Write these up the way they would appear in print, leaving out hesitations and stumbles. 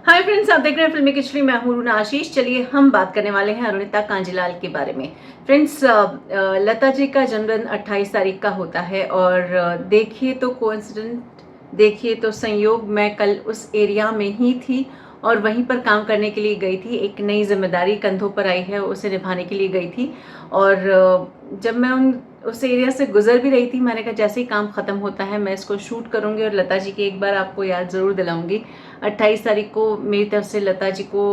Hi friends, आप देख रहे हैं फिल्मी किचली। मैं हूं रूना आशीष। चलिए हम बात करने वाले हैं अरुणिता कांजीलाल के बारे में। फ्रेंड्स, लता जी का जन्मदिन 28 तारीख का होता है और देखिए तो कोइंसिडेंट, देखिए तो संयोग, मैं कल उस एरिया में ही थी और वहीं पर काम करने के लिए गई थी। एक नई जिम्मेदारी कंधों पर आई है, उसे निभाने के लिए गई थी। और जब मैं उस एरिया से गुजर भी रही थी, मैंने कहा जैसे ही काम ख़त्म होता है मैं इसको शूट करूँगी और लता जी की एक बार आपको याद ज़रूर दिलाऊंगी। 28 तारीख को मेरी तरफ से लता जी को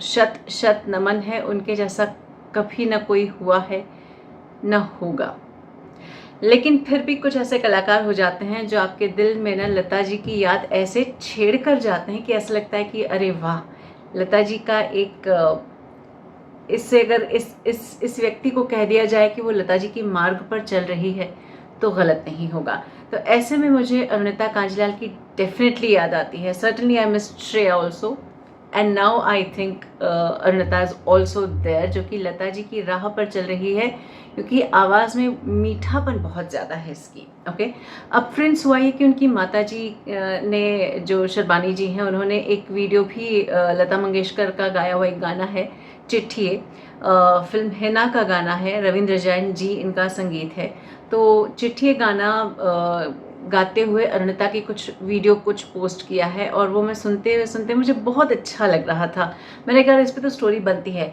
शत शत नमन है। उनके जैसा कभी ना कोई हुआ है, न होगा। लेकिन फिर भी कुछ ऐसे कलाकार हो जाते हैं जो आपके दिल में ना लता जी की याद ऐसे छेड़ कर जाते हैं कि ऐसा लगता है कि अरे वाह, लता जी का एक इससे अगर इस व्यक्ति को कह दिया जाए कि वो लता जी की मार्ग पर चल रही है तो गलत नहीं होगा। तो ऐसे में मुझे अरुणिता कांजीलाल की डेफिनेटली याद आती है। Certainly I miss Shreya also, and now I think Arunita is also there, जो कि लता जी की राह पर चल रही है, क्योंकि आवाज़ में मीठापन बहुत ज़्यादा है इसकी। ओके, अब फ्रेंड्स हुआ ये कि उनकी माता जी ने, जो शर्बानी जी हैं, उन्होंने एक वीडियो भी लता मंगेशकर का गाया हुआ एक गाना है चिट्ठिए, फिल्म हिना का गाना है, रविंद्र जैन जी इनका संगीत है। तो चिट्ठिए गाना गाते हुए अरुणिता की कुछ वीडियो कुछ पोस्ट किया है और वो मैं सुनते मुझे बहुत अच्छा लग रहा था। मैंने कहा इस पे तो स्टोरी बनती है।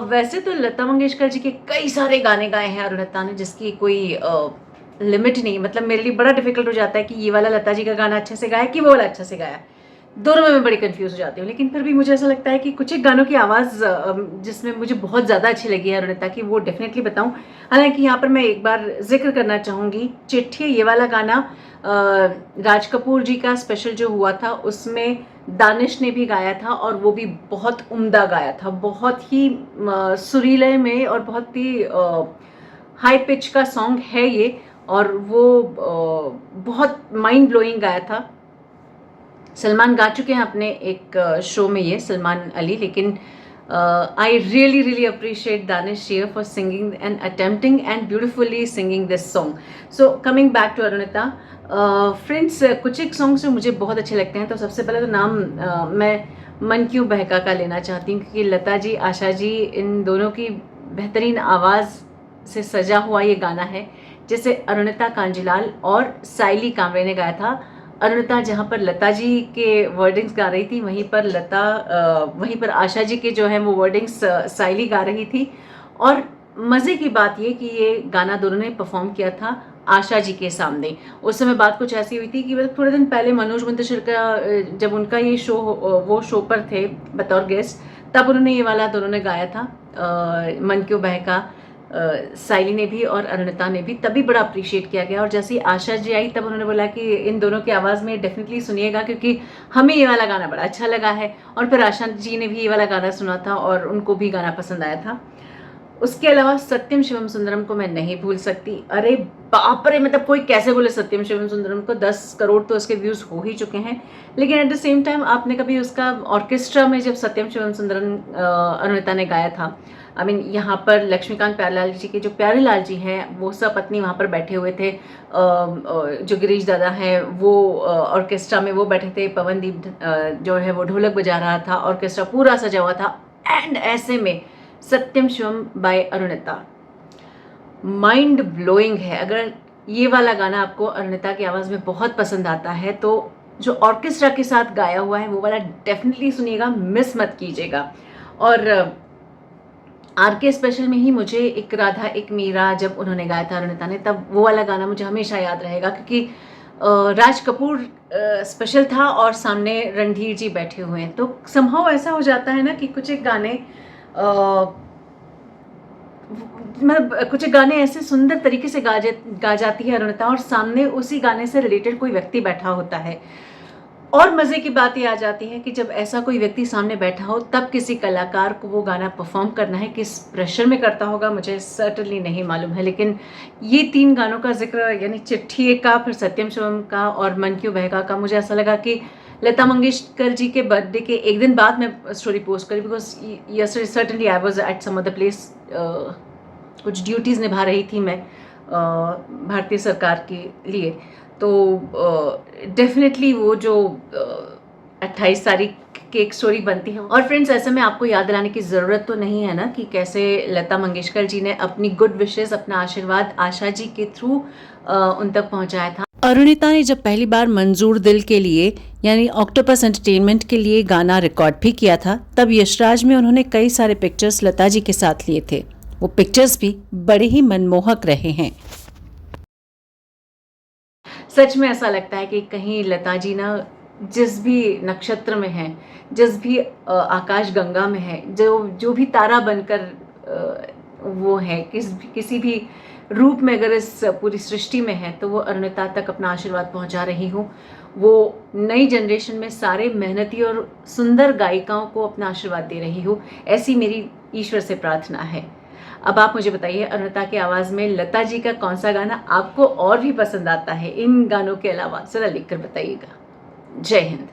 वैसे तो लता मंगेशकर जी के कई सारे गाने गाए हैं अरुणिता ने, जिसकी कोई लिमिट नहीं। मतलब मेरे लिए बड़ा डिफिकल्ट हो जाता है कि ये वाला लता जी का गाना अच्छे से गाया कि वो वाला अच्छे से गाया। दोनों में मैं बड़ी कंफ्यूज हो जाती हूँ। लेकिन फिर भी मुझे ऐसा लगता है कि कुछ एक गानों की आवाज़ जिसमें मुझे बहुत ज़्यादा अच्छी लगी है अरुणिता की, वो डेफिनेटली बताऊँ। हालांकि यहाँ पर मैं एक बार जिक्र करना चाहूँगी, चिट्ठी ये वाला गाना राज कपूर जी का स्पेशल जो हुआ था उसमें दानिश ने भी गाया था और वो भी बहुत उम्दा गाया था। बहुत ही सुरीले में और बहुत ही हाई पिच का सॉन्ग है ये, और वो बहुत माइंड ब्लोइंग गाया था। सलमान गा चुके हैं अपने एक शो में ये, सलमान अली। लेकिन I really really appreciate Danish share for singing and attempting and beautifully singing this song. So coming back to Arunita, friends, कुछ एक सॉन्ग्स जो मुझे बहुत अच्छे लगते हैं। तो सबसे पहले तो नाम मैं मन क्यों बहका का लेना चाहती हूँ, क्योंकि लता जी, आशा जी, इन दोनों की बेहतरीन आवाज़ से सजा हुआ ये गाना है, जिसे अरुणिता कांजीलाल और साइली कामरे ने गाया था। अरुणिता जहाँ पर लता जी के वर्डिंग्स गा रही थी, वहीं पर आशा जी के जो है वो वर्डिंग्स साइली गा रही थी। और मज़े की बात ये कि ये गाना दोनों ने परफॉर्म किया था आशा जी के सामने। उस समय बात कुछ ऐसी हुई थी कि मतलब थोड़े दिन पहले मनोज मुंतशिर का जब उनका ये शो, वो शो पर थे बतौर गेस्ट, तब उन्होंने ये वाला दोनों ने गाया था, मन क्यों बहका। साइली ने भी और अरुणिता ने भी, तभी बड़ा अप्रिशिएट किया गया। और जैसे ही आशा जी आई तब उन्होंने बोला कि इन दोनों की आवाज़ में डेफिनेटली सुनिएगा, क्योंकि हमें ये वाला गाना बड़ा अच्छा लगा है। और फिर आशा जी ने भी ये वाला गाना सुना था और उनको भी गाना पसंद आया था। उसके अलावा सत्यम शिवम सुंदरम को मैं नहीं भूल सकती। अरे बाप रे, मतलब कोई कैसे बोले सत्यम शिवम सुंदरम को? 10 करोड़ तो उसके व्यूज़ हो ही चुके हैं। लेकिन एट द सेम टाइम आपने कभी उसका ऑर्केस्ट्रा में जब सत्यम शिवम सुंदरम अरुणिता ने गाया था, आई मीन यहाँ पर लक्ष्मीकांत प्यारेलाल जी के जो प्यारेलाल जी हैं वो सपत्नी वहाँ पर बैठे हुए थे, जो गिरीश दादा हैं वो ऑर्केस्ट्रा में वो बैठे थे, पवनदीप जो है वो ढोलक बजा रहा था, ऑर्केस्ट्रा पूरा सजा हुआ था। एंड ऐसे में Satyam Shivam by Arunita mind blowing है। अगर ये वाला गाना आपको अरुणिता की आवाज़ में बहुत पसंद आता है तो जो ऑर्केस्ट्रा के साथ गाया हुआ है वो वाला डेफिनेटली सुनिएगा, मिस मत कीजिएगा। और आर के स्पेशल में ही मुझे एक राधा एक मीरा जब उन्होंने गाया था अरुणिता ने, तब वो वाला गाना मुझे हमेशा याद रहेगा, क्योंकि राज कपूर स्पेशल था और सामने रणधीर जी बैठे हुए हैं। तो समहाउ ऐसा हो जाता है ना कि कुछ एक गाने मतलब कुछ गाने ऐसे सुंदर तरीके से गा जाती है अरुणिता, और सामने उसी गाने से रिलेटेड कोई व्यक्ति बैठा होता है। और मज़े की बात ये आ जाती है कि जब ऐसा कोई व्यक्ति सामने बैठा हो तब किसी कलाकार को वो गाना परफॉर्म करना है, किस प्रेशर में करता होगा मुझे सर्टनली नहीं मालूम है। लेकिन ये 3 गानों का जिक्र, यानी चिट्ठी का, फिर सत्यम शिवम का और मन क्यों बहका का, मुझे ऐसा लगा कि लता मंगेशकर जी के बर्थडे के एक दिन बाद मैं स्टोरी पोस्ट करी, because yesterday certainly I was at some other place. कुछ ड्यूटीज़ निभा रही थी मैं भारतीय सरकार के लिए। तो डेफिनेटली वो जो 28 तारीख कि एक स्टोरी बनती है। और फ्रेंड्स, ऐसे में आपको याद दिलाने की ज़रूरत तो नहीं है ना कि कैसे लता मंगेशकर जी ने अपनी गुड विशेस, अपना आशीर्वाद आशा जी के थ्रू उन तक पहुंचाया था। अरुणिता ने जब पहली बार मंजूर दिल के लिए यानी ऑक्टोपस एंटरटेनमेंट के लिए गाना रिकॉर्ड भी किया था, तब यशराज में उन्होंने कई सारे पिक्चर्स लता जी के साथ लिए थे। वो पिक्चर्स भी बड़े ही मनमोहक रहे हैं। सच में ऐसा लगता है कि कहीं लता जी ना जिस भी नक्षत्र में है, जिस भी आकाश गंगा में है, जो भी तारा बनकर वो है, किसी भी रूप में अगर इस पूरी सृष्टि में है, तो वो अरुणिता तक अपना आशीर्वाद पहुंचा रही हूँ। वो नई जनरेशन में सारे मेहनती और सुंदर गायिकाओं को अपना आशीर्वाद दे रही हूँ, ऐसी मेरी ईश्वर से प्रार्थना है। अब आप मुझे बताइए, अरुणिता की आवाज़ में लता जी का कौन सा गाना आपको और भी पसंद आता है इन गानों के अलावा? ज़रा लिख कर बताइएगा। जय हिंद।